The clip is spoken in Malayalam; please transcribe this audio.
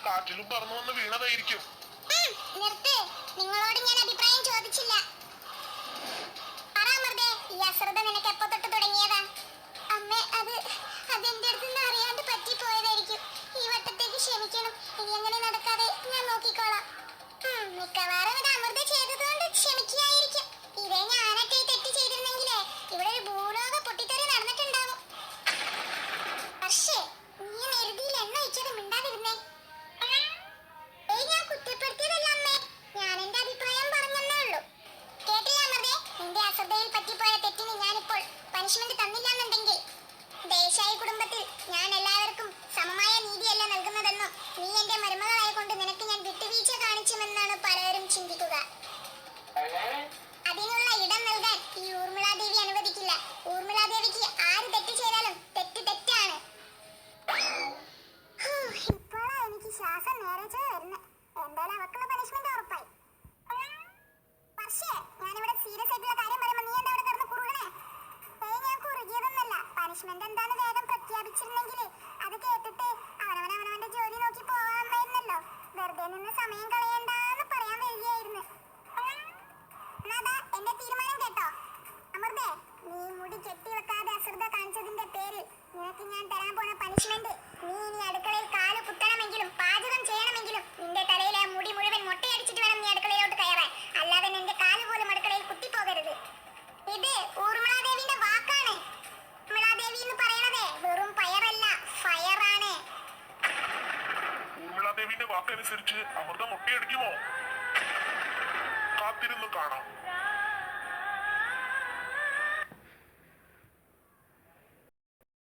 കാറ്റിലും പറന്നു വന്ന് വീണതായിരിക്കും. നിങ്ങളോട് ഞാൻ അഭിപ്രായം ചോദിച്ചില്ല. ഈ അശ്രദ്ധ നിനക്ക് എപ്പോ തൊട്ട് തുടങ്ങിയതാ? അമ്മേ, അതെന്റെ അടുത്ത് നിന്ന് അറിയാണ്ട് പറ്റിപ്പോയതായിരിക്കും. ഈ വട്ടത്തേക്ക് ക്ഷമിക്കണം. ഇനി അങ്ങനെ നടക്കാതെ ഞാൻ നോക്കിക്കോളാം. മിക്കവാറും ഇത് അമൃത ചെയ്തതുകൊണ്ട് ക്ഷമിക്കുകയായിരിക്കും. ഇതേ ഞാനൊക്കെ ഈ തെറ്റ് ചെയ്തിരുന്നെങ്കിലേ ഇവിടെ ഒരു ഭൂലോക പൊട്ടിത്തെറി നടന്നിട്ടുണ്ടാവും. പക്ഷേ നീ എഴുതിയിൽ എണ്ണ ഒഴിക്കാതെ മിണ്ടാതിരുന്നേ. ഞാൻ കുറ്റപ്പെടുത്തിയതല്ല അമ്മേ, ഞാൻ എന്റെ അഭിപ്രായം പറഞ്ഞെന്നേ ഉള്ളൂ. കേട്ടില്ല അമൃതേ, നിന്റെ അശ്രദ്ധയിൽ പറ്റിപ്പോയ തെറ്റിന് ഞാനിപ്പോൾ പനിഷ്മെന്റ് തന്നില്ലാന്നുണ്ടെങ്കിൽ ദേശായി കുടുംബത്തിൽ ഞാൻ എല്ലാവർക്കും സമമായ നീതിയല്ല നൽകുന്നതെന്നും നീ എന്റെ മരുമകളായകൊണ്ട് നിനക്ക് ഞാൻ വിട്ടുവീഴ്ച കാണിച്ചുമെന്നാണ് പലരും ചിന്തിക്കുക. അതിനുള്ള ഇടം നൽകാൻ ഈ ഊർമിളാദേവി അനുവദിക്കില്ല. ഊർമിളാദേവിക്ക് ആര് തെറ്റ് ചെയ്താലും തെറ്റ് തെറ്റാണ്. ഇപ്പോഴാ എനിക്ക് ശ്വാസം നേരെ വരുന്നത്. എന്തായാലും അവക്കുള്ള പനിഷ്മെന്റ് ഉറപ്പായി. പക്ഷേ ഞാനിവിടെ സീരിയസ് ആയിട്ടുള്ള കാര്യം പറയുമ്പോൾ നീ എന്താ അവിടെ കിടന്ന് കുറുകണേ? ഞാൻ കുറുകിയതൊന്നല്ല. പനിഷ്മെന്റ് എന്താന്ന് വേഗം പ്രഖ്യാപിച്ചിരുന്നെങ്കിൽ അത് കേട്ടിട്ട് അവനവന്റെ ജോലി നോക്കി പോവാമായിരുന്നല്ലോ. വെറുതെ നിന്ന് സമയം കളയണ്ടെന്ന് പറയാൻ വരികയായിരുന്നു. എന്റെ തീരുമാനം കേട്ടോ അമൃതേ, നീ മുടി കെട്ടി വെക്കാതെ അശ്രദ്ധ കാണിച്ചതിന്റെ പേരിൽ നിനക്ക് ഞാൻ തരാൻ പോണ പനിഷ്മെന്റ്, നീ ഇനി അടുക്കളയിൽ കാല് കുത്തണമെങ്കിലും പാചകം ചെയ്യണമെങ്കിലും നിന്റെ തലയിലെ മുടി മുഴുവൻ മൊട്ടയടിച്ചിട്ട് വേണം നീ അടുക്കളയിലോട്ട് കയറാൻ. അല്ലാതെ നിന്റെ കാല് പോലും അടുക്കളയിൽ കുത്തിപ്പോകരുത്. ഇത് ഊർമിളാദേവിന്റെ വാക്കാണ്. ഊർമിളാദേവി എന്ന് പറയണതേ വെറും പയറല്ല, ഫയറാണ്. ഊർമിളാദേവിന്റെ വാക്കനുസരിച്ച് അമൃത മുട്ടയടിക്കുമോ? കാത്തിരുന്നു കാണാം.